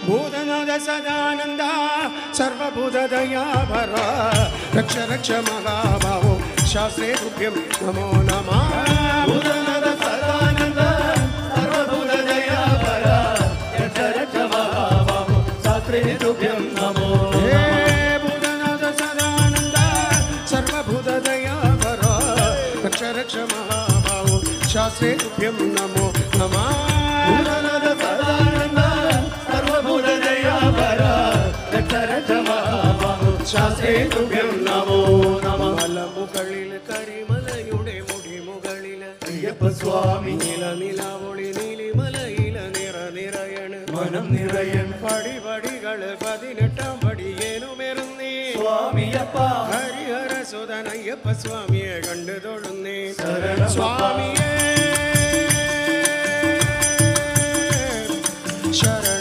ಭೂತನಾದ ಸದಾನಂದ ಸರ್ವಭೂತ ದಯಾಭರ ರಕ್ಷ ರಕ್ಷ ಮಹಾಭಾವೋ ಶಾಸ್ತ್ರೇ ತುಭ್ಯಂ ನಮೋ ನಮಃ. ಭೂತನಾದ ಸದಾನಂದ ಸರ್ವಭೂತ ದಯಾಭರ ರಕ್ಷ ರಕ್ಷ ಮಹಾಭಾವೋ ಶಾಸ್ತ್ರೇ ತುಭ್ಯಂ ನಮೋ. ಹೇ ಭೂತನಾದ ಸದಾನಂದ ಸರ್ವಭೂತ ದಯಾಭರ ರಕ್ಷ ರಕ್ಷ ಮಹಾಭಾವೋ ಶಾಸ್ತ್ರೇ ತುಭ್ಯಂ ನಮೋ ನಮಃ. ಭೂತನಾದ ಸದಾನಂದ സർവഭൂത ദയാപര രക്ഷ രക്ഷ മഹാബാഹു ശാസ്ത്രേ തുഭ്യം നമോ നമഃ. മലമുകളിൽ കരിമലയുടെ മുടിമുകളിൽ അയ്യപ്പ സ്വാമി നിലനിലാവൊളി നീലിമലയില നിറയണ് മനം നിറയൻ പടിപടികള് 18 പടിയേനുമെറുന്നേ സ്വാമിയപ്പ ഹരിഹര സുതൻ അയ്യപ്പ സ്വാമിയെ കണ്ടു തൊഴുന്നേ സ്വാമിയേ ശരണ